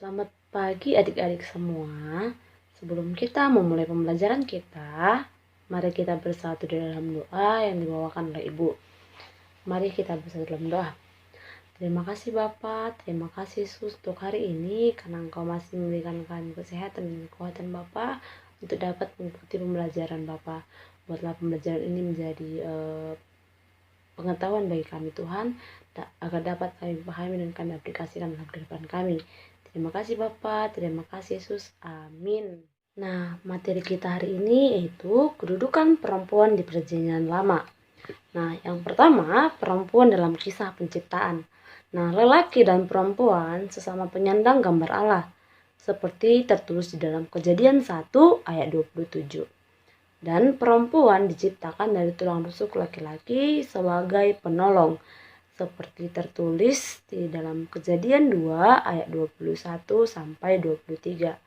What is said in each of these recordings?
Selamat pagi adik-adik semua. Sebelum kita memulai pembelajaran kita, mari kita bersatu di dalam doa yang dibawakan oleh Ibu. Mari kita bersatu dalam doa. Terima kasih Bapak, terima kasih Yesus untuk hari ini karena Engkau masih memberikan kami kesehatan dan kekuatan Bapak untuk dapat mengikuti pembelajaran Bapak. Buatlah pembelajaran ini menjadi pengetahuan bagi kami Tuhan, agar dapat kami pahami dan kami aplikasikan dalam kehidupan kami. Terima kasih Bapak, terima kasih Yesus, amin. Nah, materi kita hari ini yaitu kedudukan perempuan di Perjanjian Lama. Nah, yang pertama, perempuan dalam kisah penciptaan. Nah, lelaki dan perempuan sesama penyandang gambar Allah, seperti tertulis di dalam Kejadian 1 ayat 27. Dan perempuan diciptakan dari tulang rusuk laki-laki sebagai penolong, seperti tertulis di dalam Kejadian 2 ayat 21 sampai 23.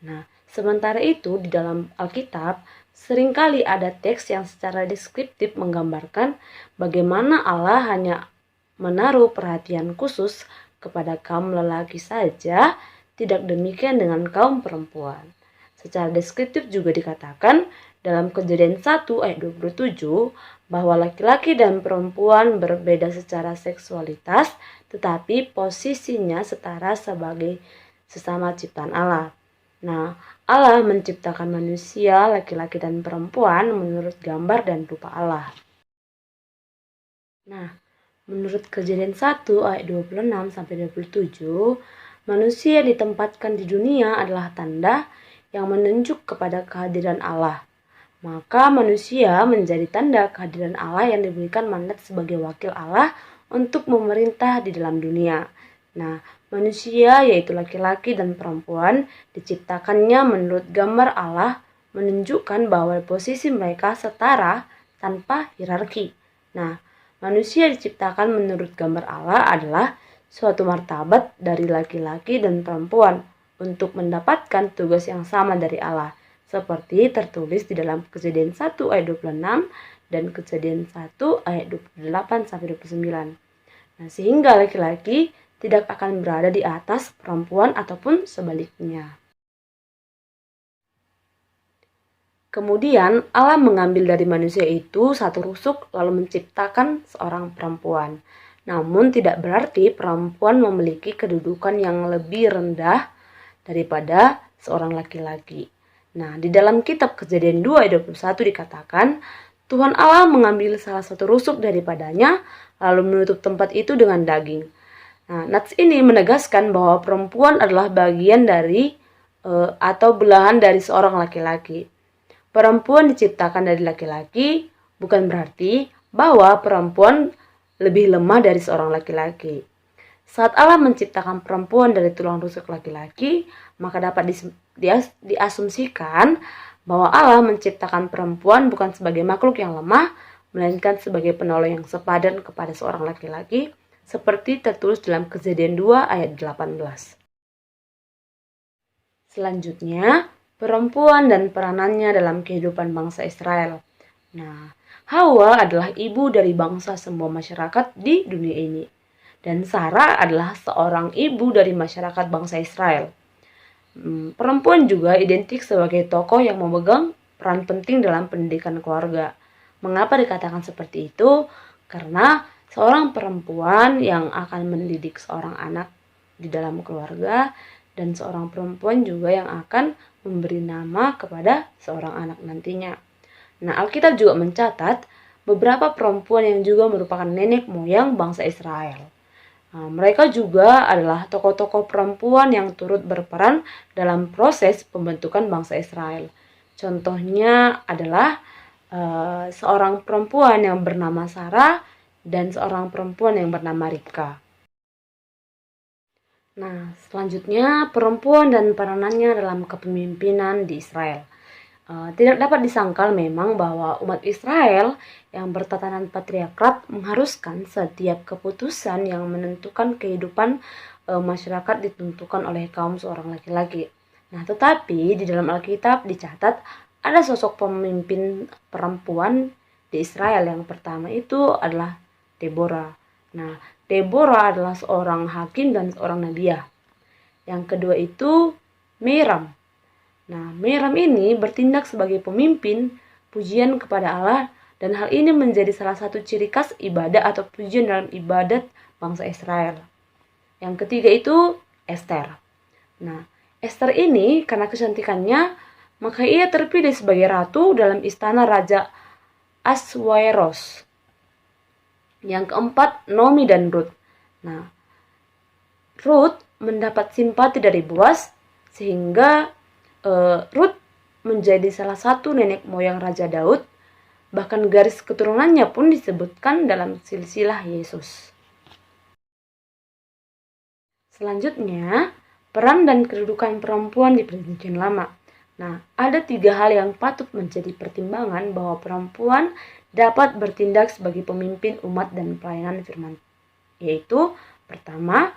Nah, sementara itu di dalam Alkitab seringkali ada teks yang secara deskriptif menggambarkan bagaimana Allah hanya menaruh perhatian khusus kepada kaum lelaki saja, tidak demikian dengan kaum perempuan. Secara deskriptif juga dikatakan dalam Kejadian 1 ayat 27 bahwa laki-laki dan perempuan berbeda secara seksualitas, tetapi posisinya setara sebagai sesama ciptaan Allah. Nah, Allah menciptakan manusia, laki-laki dan perempuan menurut gambar dan rupa Allah. Nah, menurut Kejadian 1 ayat 26 sampai 27, manusia yang ditempatkan di dunia adalah tanda yang menunjuk kepada kehadiran Allah. Maka manusia menjadi tanda kehadiran Allah yang diberikan mandat sebagai wakil Allah untuk memerintah di dalam dunia. Nah, manusia yaitu laki-laki dan perempuan diciptakannya menurut gambar Allah, menunjukkan bahwa posisi mereka setara tanpa hierarki. Nah, manusia diciptakan menurut gambar Allah adalah suatu martabat dari laki-laki dan perempuan untuk mendapatkan tugas yang sama dari Allah, seperti tertulis di dalam Kejadian 1 ayat 26 dan Kejadian 1 ayat 28 sampai 29. Nah, sehingga laki-laki tidak akan berada di atas perempuan ataupun sebaliknya. Kemudian Allah mengambil dari manusia itu satu rusuk lalu menciptakan seorang perempuan. Namun tidak berarti perempuan memiliki kedudukan yang lebih rendah daripada seorang laki-laki. Nah, di dalam kitab Kejadian 2 ayat 21 dikatakan, Tuhan Allah mengambil salah satu rusuk daripadanya, lalu menutup tempat itu dengan daging. Nah, nats ini menegaskan bahwa perempuan adalah bagian dari atau belahan dari seorang laki-laki. Perempuan diciptakan dari laki-laki bukan berarti bahwa perempuan lebih lemah dari seorang laki-laki. Saat Allah menciptakan perempuan dari tulang rusuk laki-laki, maka dapat diasumsikan bahwa Allah menciptakan perempuan bukan sebagai makhluk yang lemah, melainkan sebagai penolong yang sepadan kepada seorang laki-laki, seperti tertulis dalam Kejadian 2 ayat 18. Selanjutnya, perempuan dan peranannya dalam kehidupan bangsa Israel. Nah, Hawa adalah ibu dari bangsa semua masyarakat di dunia ini. Dan Sarah adalah seorang ibu dari masyarakat bangsa Israel. Perempuan juga identik sebagai tokoh yang memegang peran penting dalam pendidikan keluarga. Mengapa dikatakan seperti itu? Karena seorang perempuan yang akan mendidik seorang anak di dalam keluarga dan seorang perempuan juga yang akan memberi nama kepada seorang anak nantinya. Nah, Alkitab juga mencatat beberapa perempuan yang juga merupakan nenek moyang bangsa Israel. Nah, mereka juga adalah tokoh-tokoh perempuan yang turut berperan dalam proses pembentukan bangsa Israel. Contohnya adalah seorang perempuan yang bernama Sarah dan seorang perempuan yang bernama Ribka. Nah, selanjutnya perempuan dan peranannya dalam kepemimpinan di Israel. Tidak dapat disangkal memang bahwa umat Israel yang bertatanan patriarkat mengharuskan setiap keputusan yang menentukan kehidupan masyarakat ditentukan oleh kaum seorang laki-laki. Nah, tetapi di dalam Alkitab dicatat ada sosok pemimpin perempuan di Israel. Yang pertama itu adalah Deborah. Nah, Deborah adalah seorang hakim dan seorang nabiah. Yang kedua itu Meram. Nah, Meram ini bertindak sebagai pemimpin pujian kepada Allah, dan hal ini menjadi salah satu ciri khas ibadah atau pujian dalam ibadat bangsa Israel. Yang ketiga itu Ester. Nah, Ester ini karena kecantikannya, maka ia terpilih sebagai ratu dalam istana Raja Aswaeros. Yang keempat, Nomi dan Ruth. Nah, Ruth mendapat simpati dari Boaz, sehingga Ruth menjadi salah satu nenek moyang Raja Daud. Bahkan garis keturunannya pun disebutkan dalam silsilah Yesus. Selanjutnya, peran dan kedudukan perempuan di Perjanjian Lama. Nah, ada 3 hal yang patut menjadi pertimbangan bahwa perempuan dapat bertindak sebagai pemimpin umat dan pelayanan firman. Yaitu, pertama,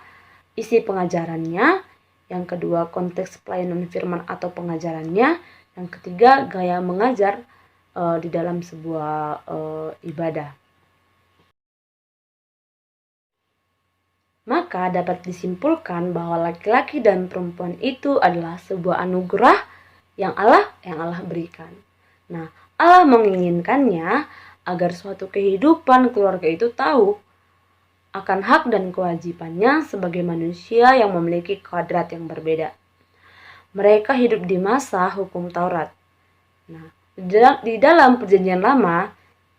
isi pengajarannya. Yang kedua, konteks pelayanan firman atau pengajarannya. Yang ketiga, gaya mengajar di dalam sebuah ibadah. Maka dapat disimpulkan bahwa laki-laki dan perempuan itu adalah sebuah anugerah yang Allah berikan. Nah, Allah menginginkannya agar suatu kehidupan keluarga itu tahu akan hak dan kewajibannya sebagai manusia yang memiliki kodrat yang berbeda. Mereka hidup di masa hukum Taurat. Nah, di dalam Perjanjian Lama,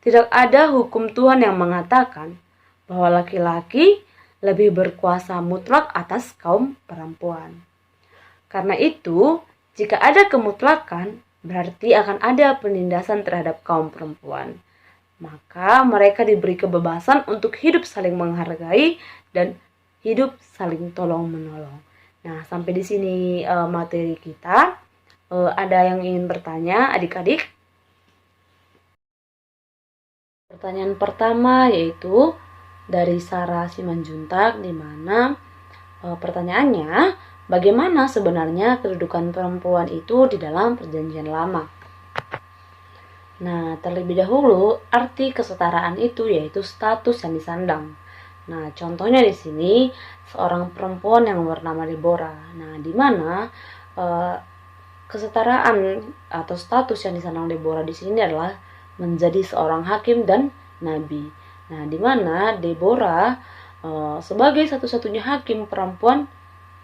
tidak ada hukum Tuhan yang mengatakan bahwa laki-laki lebih berkuasa mutlak atas kaum perempuan. Karena itu, jika ada kemutlakan, berarti akan ada penindasan terhadap kaum perempuan. Maka mereka diberi kebebasan untuk hidup saling menghargai dan hidup saling tolong-menolong. Nah, sampai di sini materi kita. Ada yang ingin bertanya, adik-adik? Pertanyaan pertama yaitu dari Sarah Simanjuntak, di mana pertanyaannya, bagaimana sebenarnya kedudukan perempuan itu di dalam Perjanjian Lama? Nah, terlebih dahulu arti kesetaraan itu yaitu status yang disandang. Nah, contohnya di sini seorang perempuan yang bernama Deborah. Nah, di mana kesetaraan atau status yang disandang Deborah di sini adalah menjadi seorang hakim dan nabi. Nah, di mana Deborah sebagai satu-satunya hakim perempuan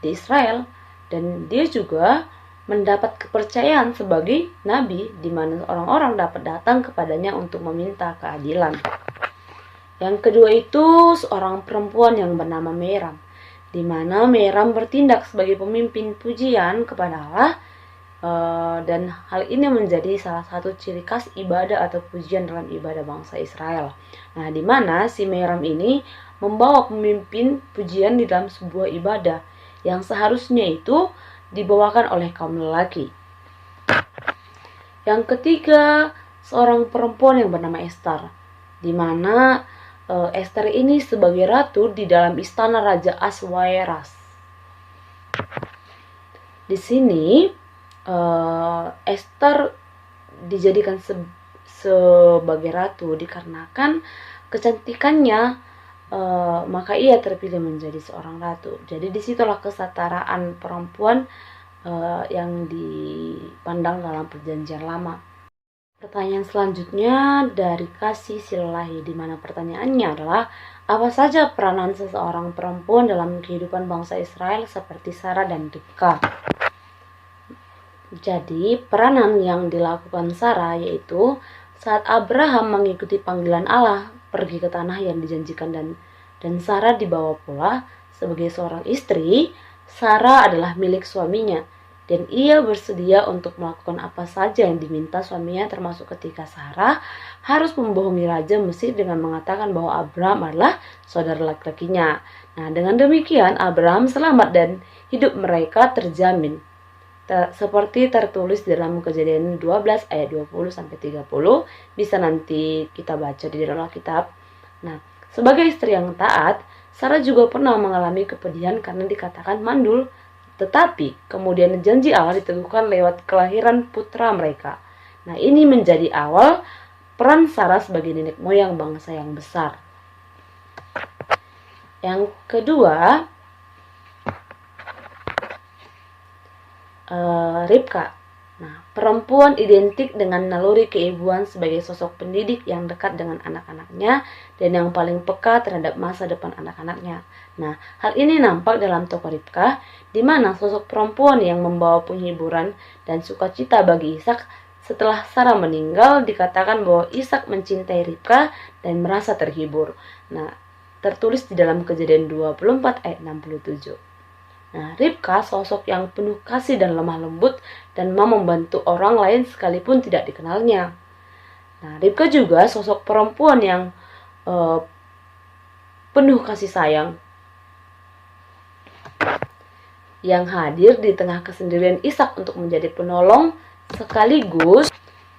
di Israel, dan dia juga mendapat kepercayaan sebagai nabi, di mana orang-orang dapat datang kepadanya untuk meminta keadilan. Yang kedua itu seorang perempuan yang bernama Meram, di mana Meram bertindak sebagai pemimpin pujian kepada Allah. Dan hal ini menjadi salah satu ciri khas ibadah atau pujian dalam ibadah bangsa Israel. Nah, di mana si Meram ini membawa pemimpin pujian di dalam sebuah ibadah yang seharusnya itu dibawakan oleh kaum lelaki. Yang ketiga, seorang perempuan yang bernama Ester, di mana Ester ini sebagai ratu di dalam istana Raja Aswaeras. Di sini Ester dijadikan sebagai ratu dikarenakan kecantikannya, maka ia terpilih menjadi seorang ratu. Jadi disitulah kesetaraan perempuan yang dipandang dalam Perjanjian Lama. Pertanyaan selanjutnya dari Kasih Silahi, di mana pertanyaannya adalah, apa saja peranan seseorang perempuan dalam kehidupan bangsa Israel seperti Sarah dan Ribka? Jadi, peranan yang dilakukan Sarah yaitu saat Abraham mengikuti panggilan Allah pergi ke tanah yang dijanjikan, dan Sarah dibawa pula sebagai seorang istri. Sarah adalah milik suaminya dan ia bersedia untuk melakukan apa saja yang diminta suaminya, termasuk ketika Sarah harus membohongi Raja Mesir dengan mengatakan bahwa Abraham adalah saudara laki-lakinya. Nah, dengan demikian Abraham selamat dan hidup mereka terjamin. Seperti tertulis dalam Kejadian 12 ayat 20-30, bisa nanti kita baca di dalam Alkitab. Nah, sebagai istri yang taat, Sarah juga pernah mengalami kepedihan karena dikatakan mandul, tetapi kemudian janji Allah diteguhkan lewat kelahiran putra mereka. Nah, ini menjadi awal peran Sarah sebagai nenek moyang bangsa yang besar. Yang kedua, Ribka. Nah, perempuan identik dengan naluri keibuan sebagai sosok pendidik yang dekat dengan anak-anaknya dan yang paling peka terhadap masa depan anak-anaknya. Nah, hal ini nampak dalam tokoh Ribka, di mana sosok perempuan yang membawa penghiburan dan sukacita bagi Ishak setelah Sarah meninggal dikatakan bahwa Ishak mencintai Ribka dan merasa terhibur. Nah, tertulis di dalam Kejadian 24 ayat 67. Nah, Ribka sosok yang penuh kasih dan lemah lembut dan mau membantu orang lain sekalipun tidak dikenalnya. Nah, Ribka juga sosok perempuan yang penuh kasih sayang yang hadir di tengah kesendirian Ishak untuk menjadi penolong sekaligus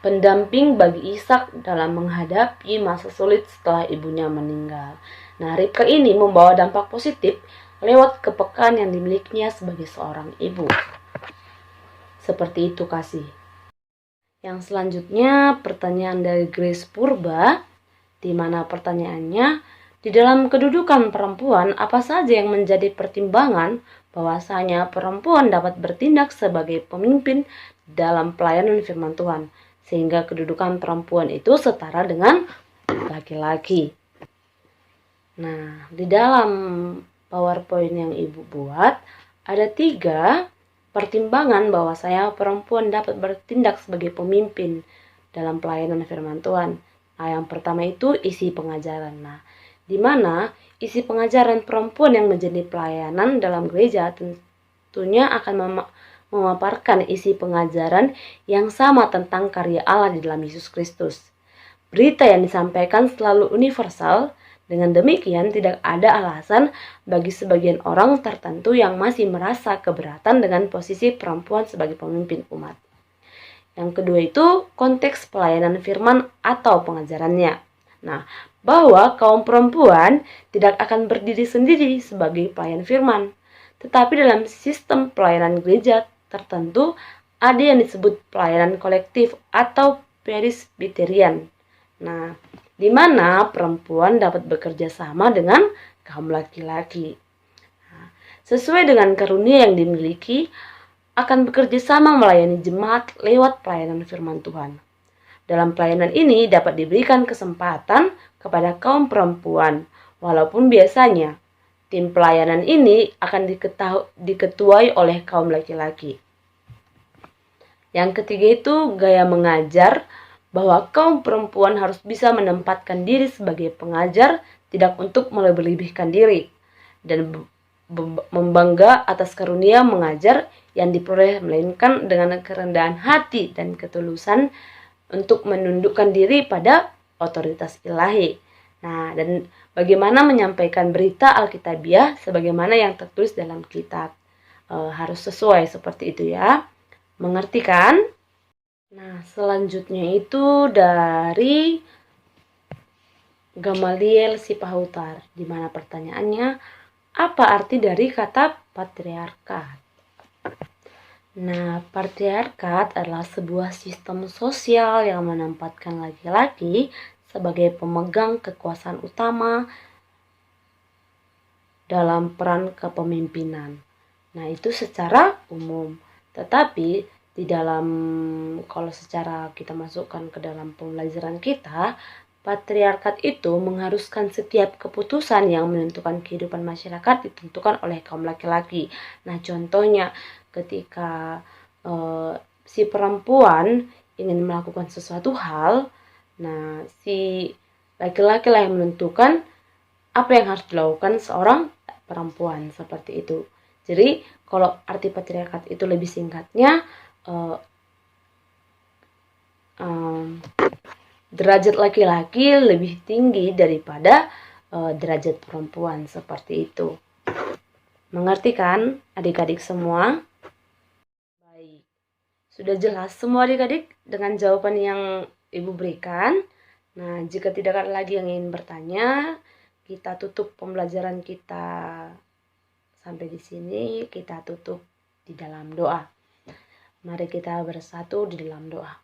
pendamping bagi Ishak dalam menghadapi masa sulit setelah ibunya meninggal. Nah, Ribka ini membawa dampak positif lewat kepekaan yang dimilikinya sebagai seorang ibu. Seperti itu kasih. Yang selanjutnya pertanyaan dari Grace Purba, di mana pertanyaannya, di dalam kedudukan perempuan apa saja yang menjadi pertimbangan bahwasanya perempuan dapat bertindak sebagai pemimpin dalam pelayanan firman Tuhan, sehingga kedudukan perempuan itu setara dengan laki-laki. Nah, di dalam PowerPoint yang Ibu buat, ada 3 pertimbangan bahwa saya perempuan dapat bertindak sebagai pemimpin dalam pelayanan firman Tuhan. Nah, yang pertama itu isi pengajaran. Nah, di mana isi pengajaran perempuan yang menjadi pelayanan dalam gereja tentunya akan memaparkan isi pengajaran yang sama tentang karya Allah di dalam Yesus Kristus. Berita yang disampaikan selalu universal. Dengan demikian, tidak ada alasan bagi sebagian orang tertentu yang masih merasa keberatan dengan posisi perempuan sebagai pemimpin umat. Yang kedua itu konteks pelayanan firman atau pengajarannya. Nah, bahwa kaum perempuan tidak akan berdiri sendiri sebagai pelayan firman, tetapi dalam sistem pelayanan gereja tertentu ada yang disebut pelayanan kolektif atau presbyterian. Nah, di mana perempuan dapat bekerja sama dengan kaum laki-laki. Nah, sesuai dengan karunia yang dimiliki, akan bekerja sama melayani jemaat lewat pelayanan firman Tuhan. Dalam pelayanan ini dapat diberikan kesempatan kepada kaum perempuan, walaupun biasanya tim pelayanan ini akan diketuai oleh kaum laki-laki. Yang ketiga itu gaya mengajar, bahwa kaum perempuan harus bisa menempatkan diri sebagai pengajar, tidak untuk melebih-lebihkan diri, dan membangga atas karunia mengajar yang diperoleh, melainkan dengan kerendahan hati dan ketulusan untuk menundukkan diri pada otoritas ilahi. Nah, dan bagaimana menyampaikan berita Alkitabiah sebagaimana yang tertulis dalam kitab. Harus sesuai seperti itu ya. Mengerti kan? Nah, selanjutnya itu dari Gamaliel Sipahutar, di mana pertanyaannya, apa arti dari kata patriarkat? Nah, patriarkat adalah sebuah sistem sosial yang menempatkan laki-laki sebagai pemegang kekuasaan utama dalam peran kepemimpinan. Nah, itu secara umum. Tetapi di dalam, kalau secara kita masukkan ke dalam pembelajaran kita, patriarkat itu mengharuskan setiap keputusan yang menentukan kehidupan masyarakat ditentukan oleh kaum laki-laki. Nah, contohnya ketika si perempuan ingin melakukan sesuatu hal, nah si laki-laki lah yang menentukan apa yang harus dilakukan seorang perempuan, seperti itu. Jadi kalau arti patriarkat itu lebih singkatnya, derajat laki-laki lebih tinggi daripada derajat perempuan, seperti itu. Mengerti kan adik-adik semua? Baik, sudah jelas semua adik-adik dengan jawaban yang Ibu berikan. Nah, jika tidak ada lagi yang ingin bertanya, kita tutup pembelajaran kita sampai di sini. Kita tutup di dalam doa. Mari kita bersatu di dalam doa.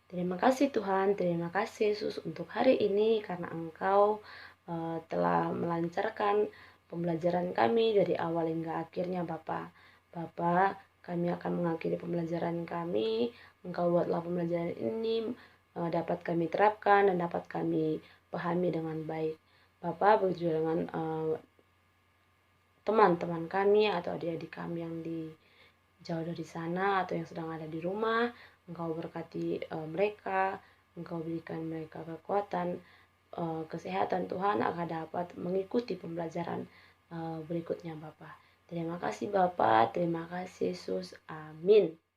Terima kasih Tuhan, terima kasih Yesus untuk hari ini karena Engkau telah melancarkan pembelajaran kami dari awal hingga akhirnya Bapa. Bapa, kami akan mengakhiri pembelajaran kami. Engkau buatlah pembelajaran ini dapat kami terapkan dan dapat kami pahami dengan baik. Bapa, begitu dengan teman-teman kami atau adik-adik kami yang di jauh dari sana atau yang sedang ada di rumah. Engkau berkati mereka, Engkau berikan mereka kekuatan, kesehatan Tuhan agar dapat mengikuti pembelajaran berikutnya Bapa. Terima kasih Bapa, terima kasih Yesus, amin.